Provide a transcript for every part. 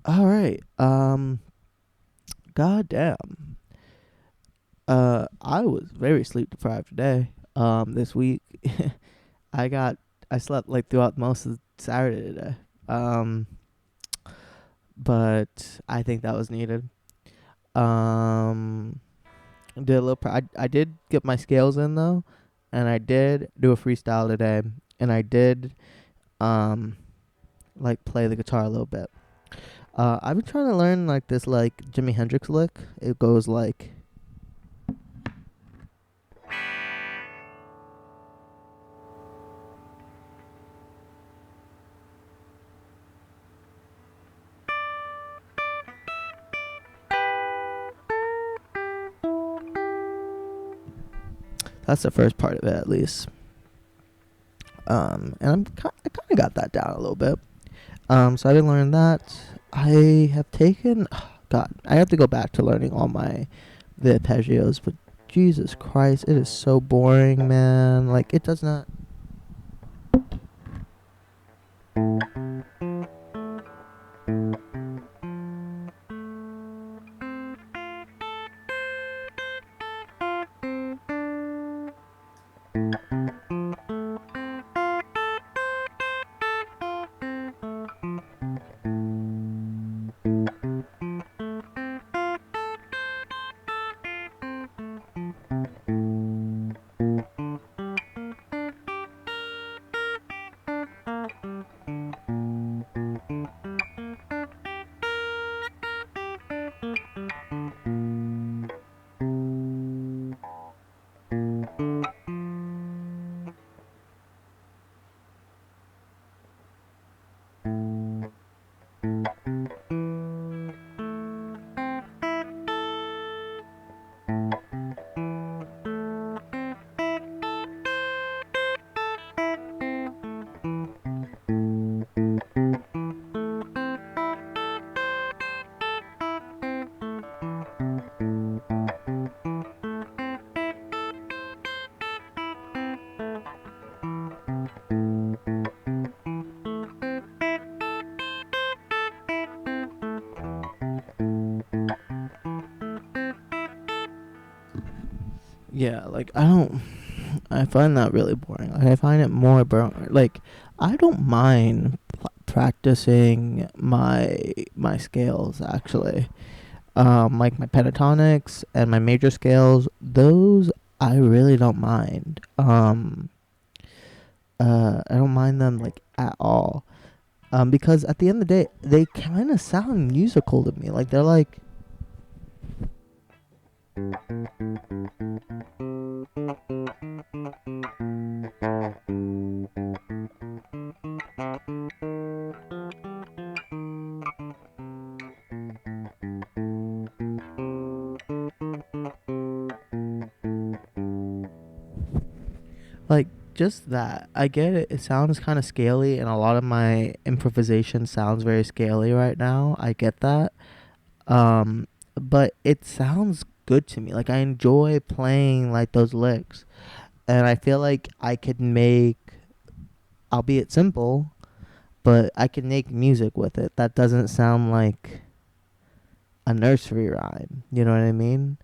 All right. Goddamn. I was very sleep deprived today. This week, I got I slept like throughout most of Saturday today. Um, but I think that was needed. Um, did a little. I did get my scales in though, and I did do a freestyle today, and I did um like play the guitar a little bit. I've been trying to learn like this like Jimi Hendrix lick. It goes like that's the first part of it at least. And I kind of got that down a little bit. So I've been learning that. I have taken, God, I have to go back to learning all my the arpeggios, but Jesus Christ, it is so boring, man. Like it does not. Yeah, like I don't. I find that really boring. Like I find it more boring. Like I don't mind practicing my scales actually. Like my pentatonics and my major scales, those I really don't mind. I don't mind them like at all. Because at the end of the day, they kind of sound musical to me. Like they're like, like just that. I get it. It sounds kind of scaly, and a lot of my improvisation sounds very scaly right now. I get that. Um, but it sounds good to me. Like I enjoy playing like those licks, and I feel like I could make, albeit simple, but I can make music with it that doesn't sound like a nursery rhyme. You know what I mean?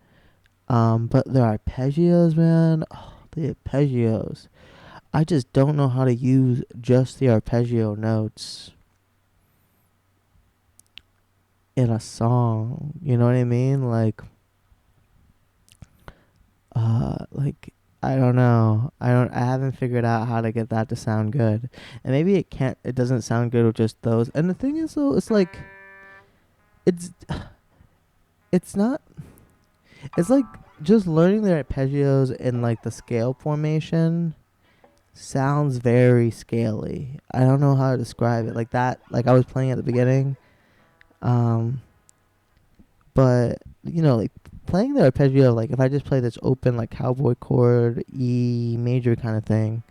But the arpeggios, man. Oh, the arpeggios. I just don't know how to use just the arpeggio notes in a song. You know what I mean? Like I don't know. I haven't figured out how to get that to sound good. And maybe it doesn't sound good with just those. And the thing is though, it's like it's it's not it's like just learning the arpeggios in like the scale formation sounds very scaly. I don't know how to describe it. Like that like I was playing at the beginning. Um but like playing the arpeggio, like if I just play this open like cowboy chord E major kind of thing.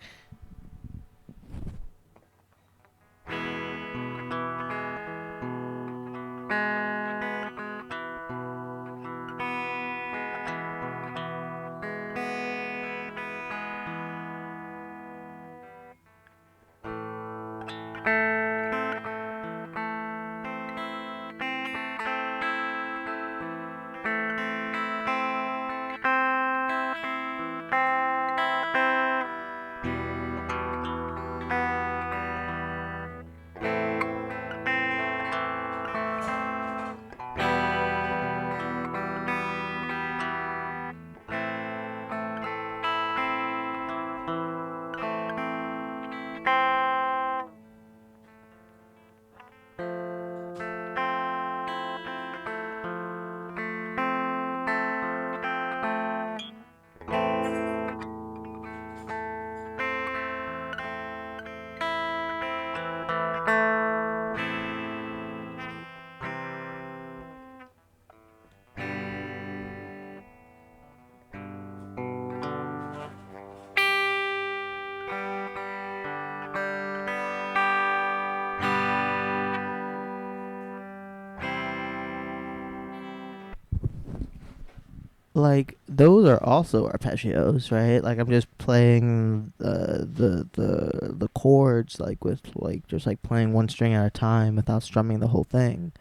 like those are also arpeggios, right? Like I'm just playing the chords like with like just like playing one string at a time without strumming the whole thing.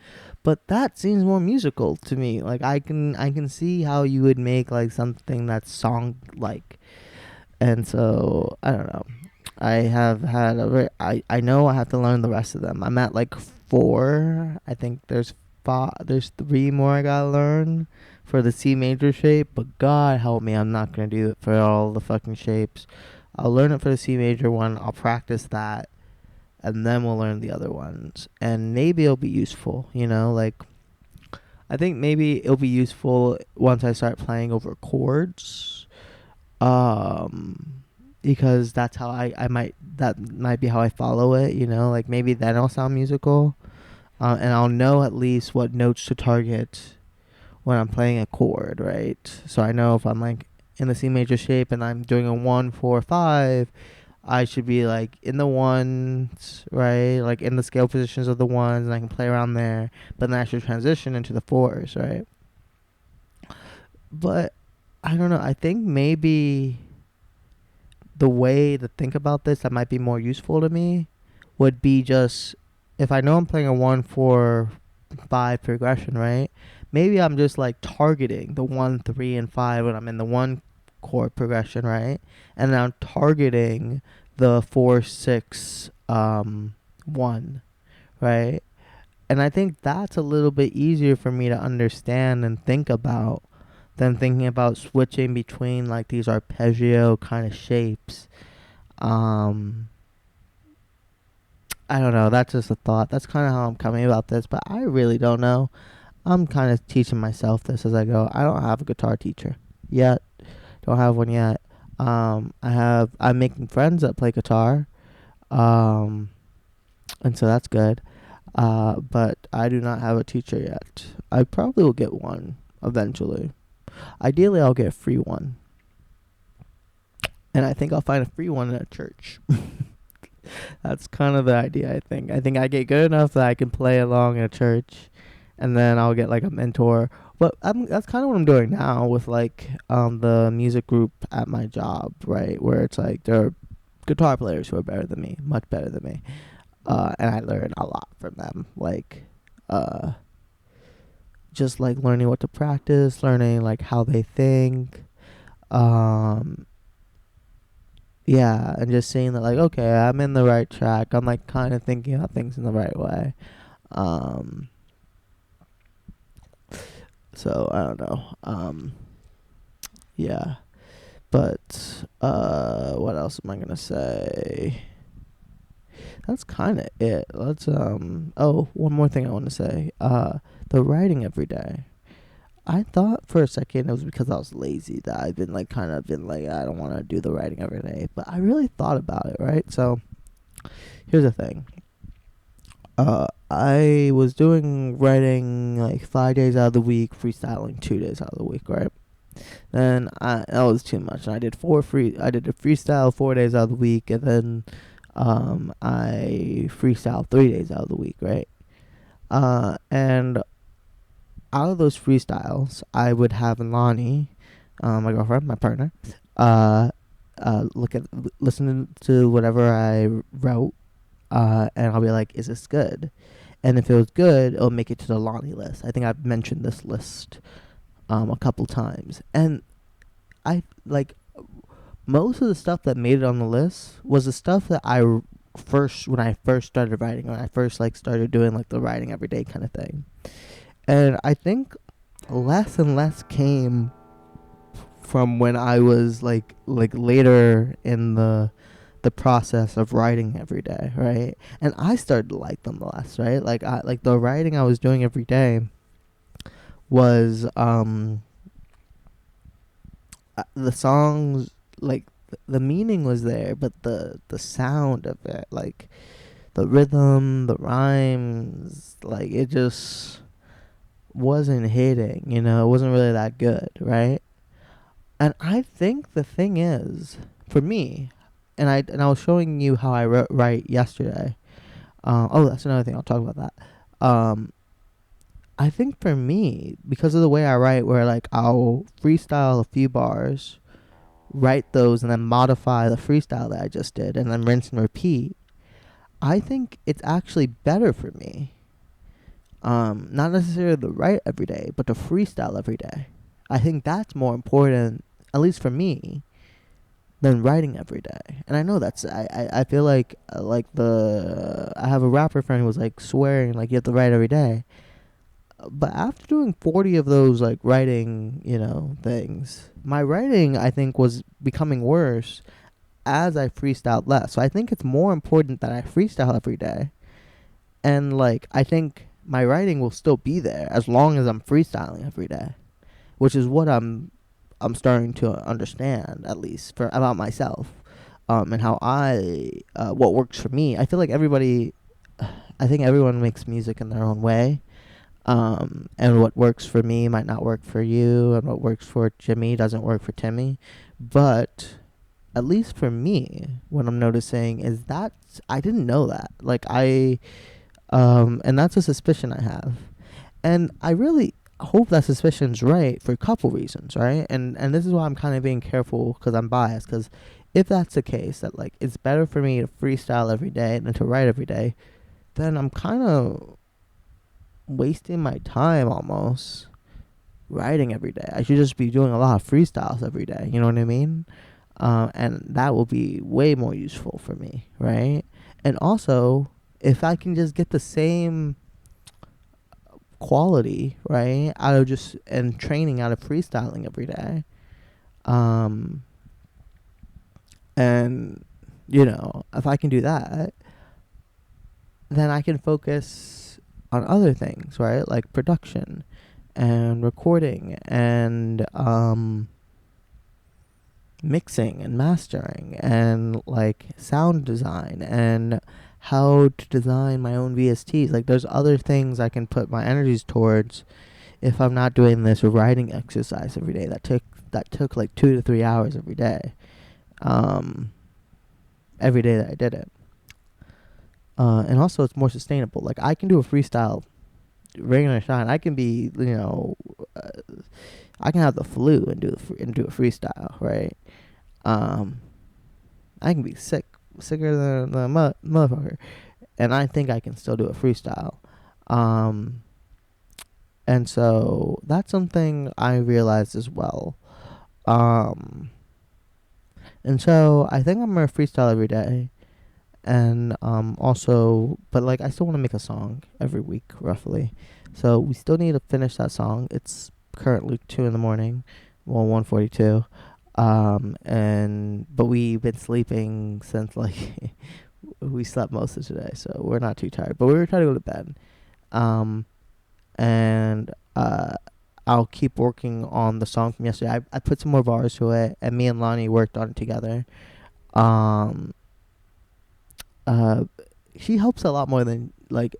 But that seems more musical to me. Like I can see how you would make like something that's song like. And so I don't know. I have had a very, I know I have to learn the rest of them. I'm at like four. I think there's three more I gotta learn for the C major shape, but God help me, I'm not gonna do it for all the fucking shapes. I'll learn it for the C major one, I'll practice that, and then we'll learn the other ones. And maybe it'll be useful, like I think maybe it'll be useful once I start playing over chords. Um because that's how I might that might be how I follow it, like maybe then I'll sound musical. And I'll know at least what notes to target when I'm playing a chord, right? So I know if I'm like in the C major shape and I'm doing a 1 4 5, I should be like in the ones, right? Like in the scale positions of the ones, and I can play around there. But then I should transition into the fours, right? But I don't know. I think maybe the way to think about this that might be more useful to me would be just if I know I'm playing a 1 4 5 progression, right? Maybe I'm just like targeting the 1 3 and 5 when I'm in the one chord progression, right? And then I'm targeting the 4 6 1, right? And I think that's a little bit easier for me to understand and think about than thinking about switching between like these arpeggio kind of shapes. um I don't know. That's just a thought. That's kind of how I'm coming about this, but I really don't know. I'm kind of teaching myself this as I go. I don't have a guitar teacher yet. Don't have one yet. I'm making friends that play guitar. Um, and so that's good. But I do not have a teacher yet. I probably will get one eventually. Ideally, I'll get a free one. And I think I'll find a free one in a church. That's kind of the idea, I think. I think I get good enough that I can play along in a church, and then I'll get like a mentor. But that's kind of what I'm doing now with like the music group at my job, right? Where it's like there are guitar players who are better than me, much better than me, and I learn a lot from them. Like, just like learning what to practice, learning like how they think, um, yeah, and just seeing that like okay, I'm in the right track. I'm like kind of thinking about things in the right way. Um, so I don't know. Yeah, but what else am I gonna say? That's kind of it. Let's Oh, one more thing I want to say. The writing every day. I thought for a second it was because I was lazy that I've been like kind of been like I don't want to do the writing every day, but I really thought about it, right? So here's the thing. I was doing writing like 5 days out of the week, freestyling 2 days out of the week, right? Then that was too much. And I did a freestyle 4 days out of the week, and then I freestyle 3 days out of the week, right? And out of those freestyles, I would have Lonnie, my girlfriend, my partner, uh, listen to whatever I wrote, and I'll be like, "Is this good?" And if it was good, it'll make it to the Lonnie list. I think I've mentioned this list a couple times, and I like most of the stuff that made it on the list was the stuff that first when I first started writing, when I first like started doing like the writing every day kind of thing. And I think less and less came from when I was like later in the process of writing every day, right? And I started to like them less, right? Like I like the writing I was doing every day was the songs, like the meaning was there, but the sound of it, like the rhythm, the rhymes, like it just wasn't hitting, it wasn't really that good, right? And I think the thing is, for me, and I was showing you how I write yesterday. Oh, that's another thing. I'll talk about that. I think for me, because of the way I write, where like I'll freestyle a few bars, write those, and then modify the freestyle that I just did, and then rinse and repeat. I think it's actually better for me. Not necessarily to write every day, but to freestyle every day. I think that's more important, at least for me, than writing every day. And I know that's I feel like the I have a rapper friend who was like swearing like you have to write every day. But after doing 40 of those like writing, things, my writing I think was becoming worse as I freestyled less. So I think it's more important that I freestyle every day. And like I think my writing will still be there as long as I'm freestyling every day, which is what I'm starting to understand, at least for about myself, and how what works for me. I feel like I think everyone makes music in their own way, and what works for me might not work for you, and what works for Jimmy doesn't work for Timmy, but at least for me, what I'm noticing is that I didn't know that. And that's a suspicion I have. And I really hope that suspicion's right for a couple reasons, right? And this is why I'm kind of being careful because I'm biased. Because if that's the case, that like it's better for me to freestyle every day than to write every day, then I'm kind of wasting my time almost writing every day. I should just be doing a lot of freestyles every day. You know what I mean? And that will be way more useful for me, right? And also, if I can just get the same quality, right, out of just and training out of freestyling every day, um, and if I can do that, then I can focus on other things, right, like production and recording and mixing and mastering and like sound design and how to design my own VSTs. Like there's other things I can put my energies towards if I'm not doing this writing exercise every day. That took like 2 to 3 hours every day. Every day that I did it. And also it's more sustainable. Like I can do a freestyle rain or shine. I can be, uh, I can have the flu and do a freestyle, right? Um, I can be sicker than the motherfucker, and I think I can still do a freestyle. Um, and so that's something I realized as well. Um, and so I think I'm gonna freestyle every day, and also, but like I still want to make a song every week, roughly. So we still need to finish that song. It's currently 2 in the morning, well 1:42. And but we've been sleeping since like we slept most of today, so we're not too tired. But we were trying to go to bed. Um, and I'll keep working on the song from yesterday. I put some more bars to it, and me and Lonnie worked on it together. Um, uh, she helps a lot more than like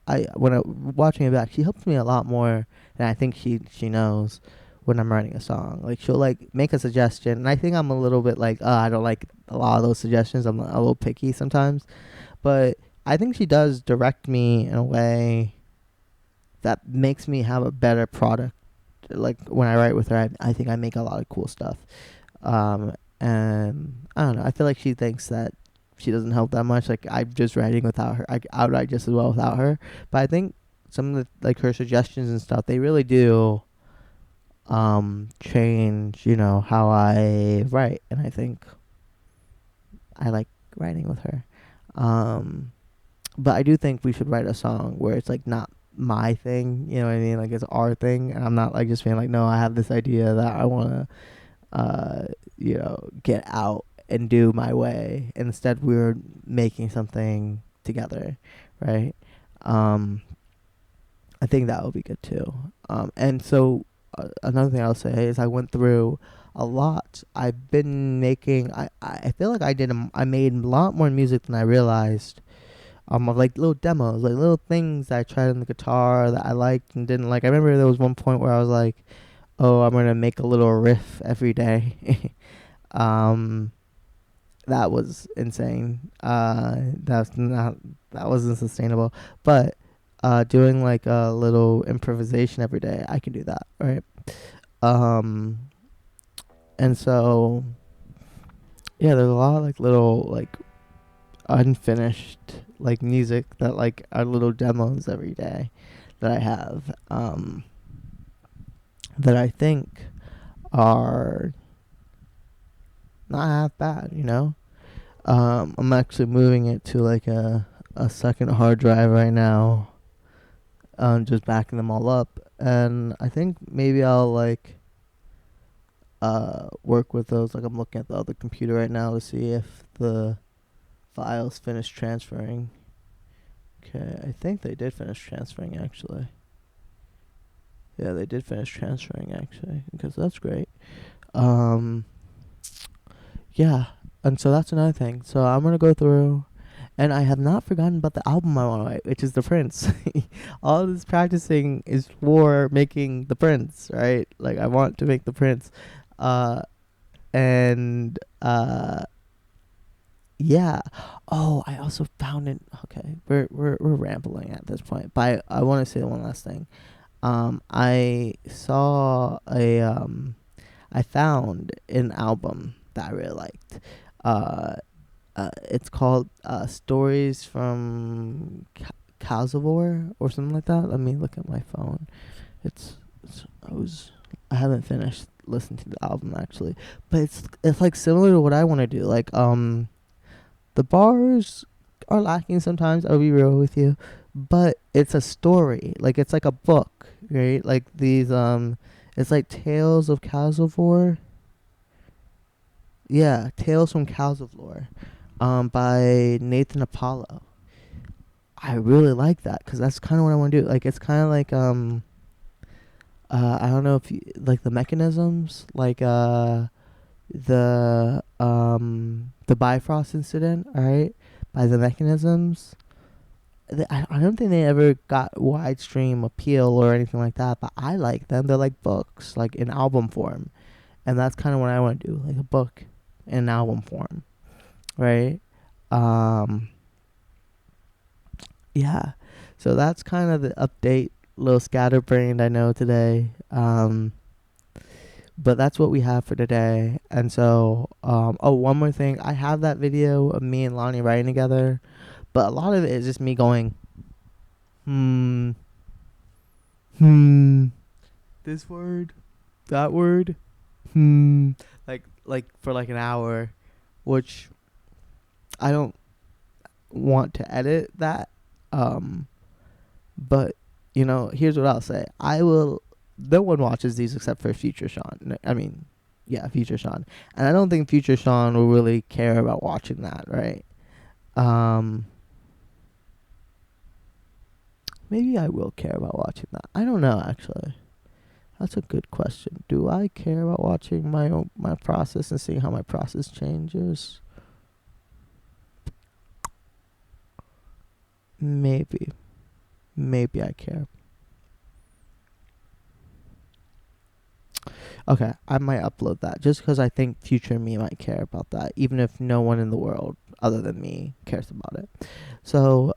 I when I watching it back. She helps me a lot more than I think she knows when I'm writing a song. Like she'll like make a suggestion, and I think I'm a little bit like I don't like a lot of those suggestions. I'm a little picky sometimes, but I think she does direct me in a way that makes me have a better product. Like when I write with her, I think I make a lot of cool stuff. And I don't know. I feel like she thinks that she doesn't help that much. Like I'm just writing without her. I would write just as well without her. But I think some of the like her suggestions and stuff, they really do change, how I write, and I think I like writing with her. Um but I do think we should write a song where it's like not my thing, you know what I mean? Like it's our thing, and I'm not like just being like, no, I have this idea that I want to get out and do my way. Instead, we're making something together, right? Um, I think that would be good too. And so another thing I'll say is I went through a lot. I've been making. I feel like I made a lot more music than I realized. Of like little demos, like little things that I tried on the guitar that I liked and didn't like. I remember there was one point where I was like, "Oh, I'm gonna make a little riff every day." um, that was insane. That wasn't sustainable. But doing like a little improvisation every day, I can do that, right? Um, and so yeah, there's a lot of like little like unfinished like music that like are little demos every day that I have, that I think are not half bad, you know. I'm actually moving it to like a second hard drive right now. Just backing them all up, and I think maybe I'll like work with those. Like I'm looking at the other computer right now to see if the files finish transferring. Okay, I think they did finish transferring actually. Yeah, they did finish transferring actually, because that's great. Um, yeah, and so that's another thing. So I'm gonna go through, and I have not forgotten about the album I want to write, which is the Prince. All this practicing is for making the Prince, right? Like I want to make the Prince, uh, and yeah. Oh, I also found it. Okay, we're rambling at this point, but I want to say one last thing. I saw I found an album that I really liked. Uh, it's called Stories from Kosovo or something like that. Let me look at my phone. It's I haven't finished listening to the album actually, but it's like similar to what I want to do. Like the bars are lacking sometimes. I'll be real with you, but it's a story. Like it's like a book, right? Like these it's like Tales of Kosovo. Yeah, Tales from Kosovo, by Nathan Apollo. I really like that because that's kind of what I want to do. Like it's kind of like I don't know if you like the mechanisms, like the Bifrost incident, all right, by the mechanisms. I don't think they ever got widestream appeal or anything like that, but I like them. They're like books, like in album form, and that's kind of what I want to do, like a book in album form, right? Um, yeah. So that's kind of the update, little scatterbrained I know today. But that's what we have for today. And so, oh, one more thing. I have that video of me and Lonnie writing together, but a lot of it is just me going, hmm, hmm, this word, that word, hmm, like for like an hour, which I don't want to edit that. Um, but you know, here's what I'll say. I will. No one watches these except for Future Sean. I mean, yeah, Future Sean, and I don't think Future Sean will really care about watching that, right? Um, maybe I will care about watching that. I don't know actually. That's a good question. Do I care about watching my process and seeing how my process changes? Maybe. Maybe I care. Okay, I might upload that just because I think future me might care about that, even if no one in the world other than me cares about it. So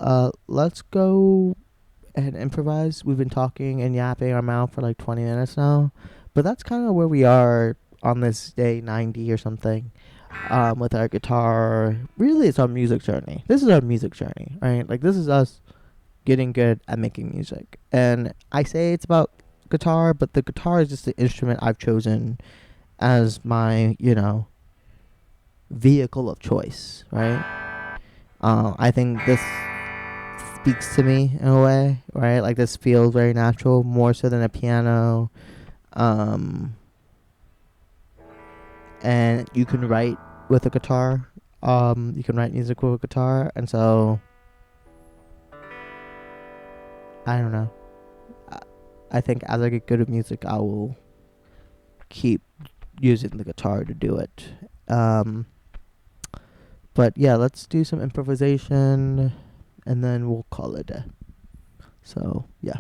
let's go and improvise. We've been talking and yapping our mouth for like 20 minutes now, but that's kind of where we are on this day 90 or something, with our guitar. Really, it's our music journey. This is our music journey, right? Like, this is us getting good at making music. And I say it's about guitar, but the guitar is just the instrument I've chosen as my, vehicle of choice, right? I think this speaks to me in a way, right? Like this feels very natural, more so than a piano. Um, and you can write with a guitar. You can write music with a guitar, and so I don't know. I think as I get good at music, I will keep using the guitar to do it. But yeah, let's do some improvisation, and then we'll call it a. So yeah.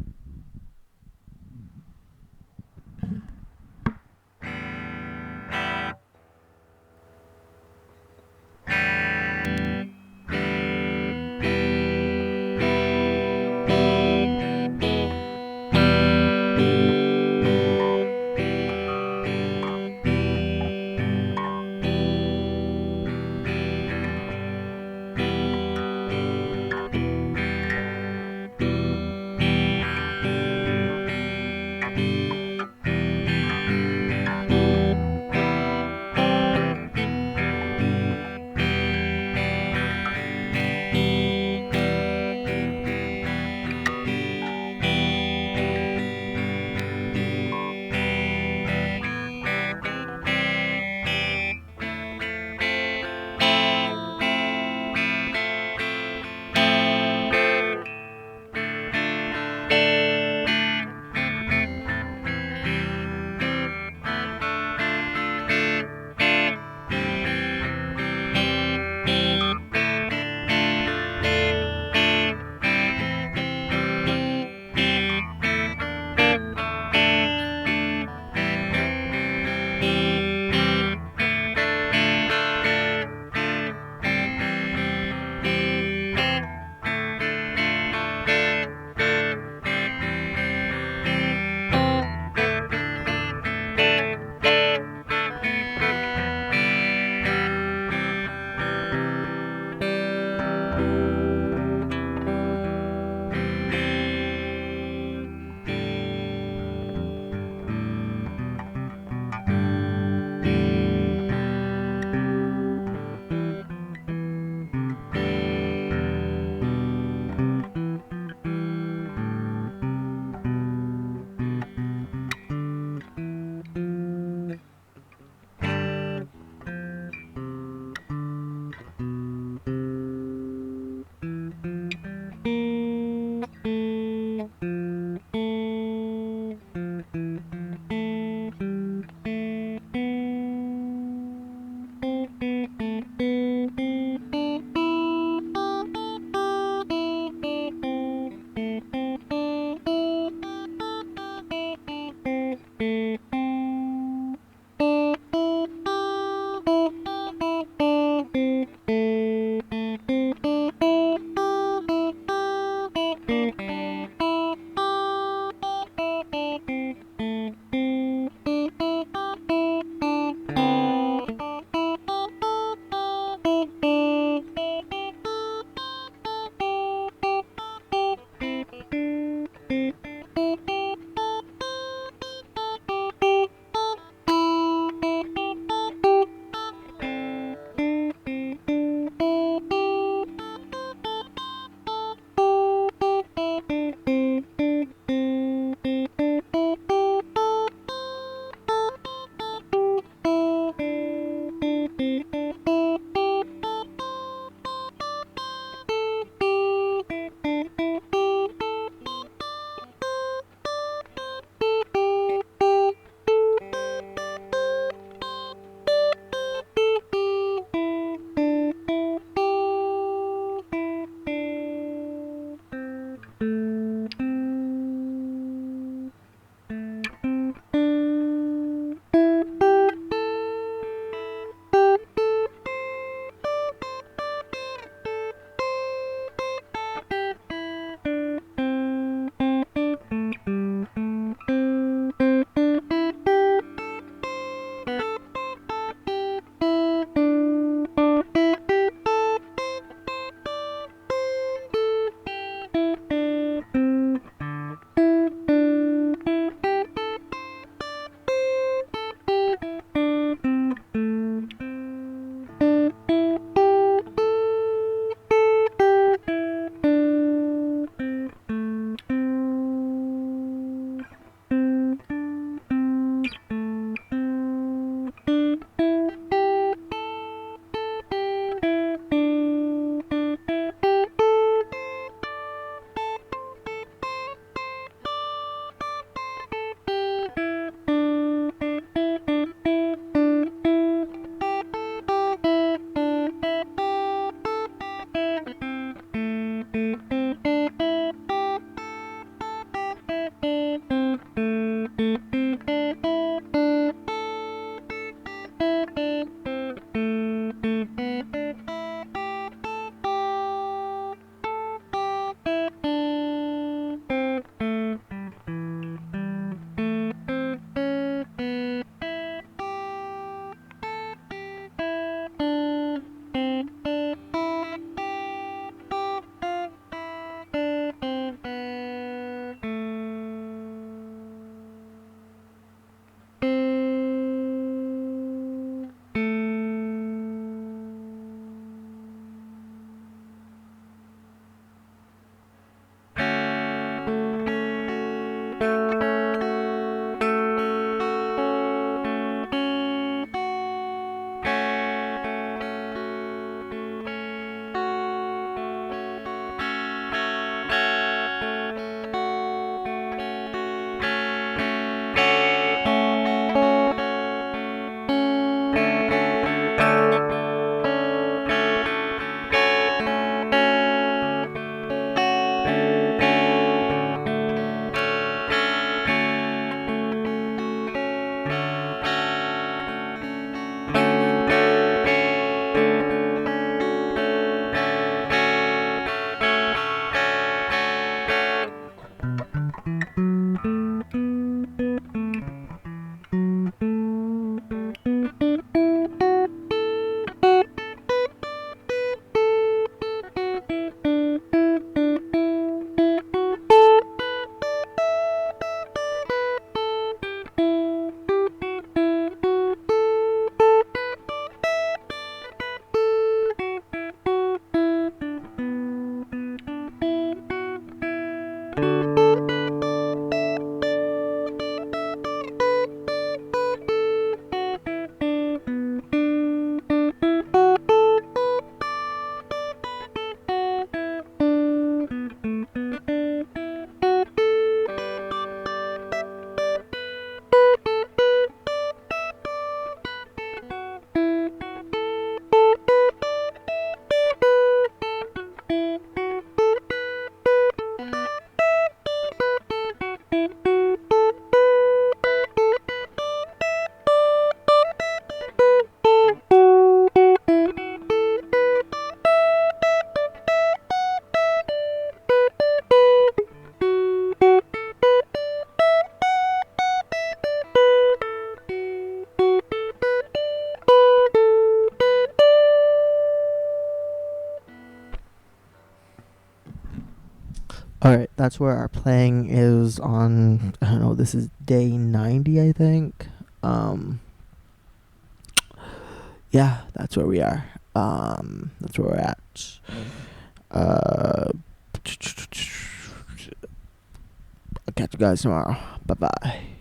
Alright, that's where our playing is on. I don't know, this is day 90, I think. Yeah, that's where we are. That's where we're at. I'll catch you guys tomorrow. Bye bye.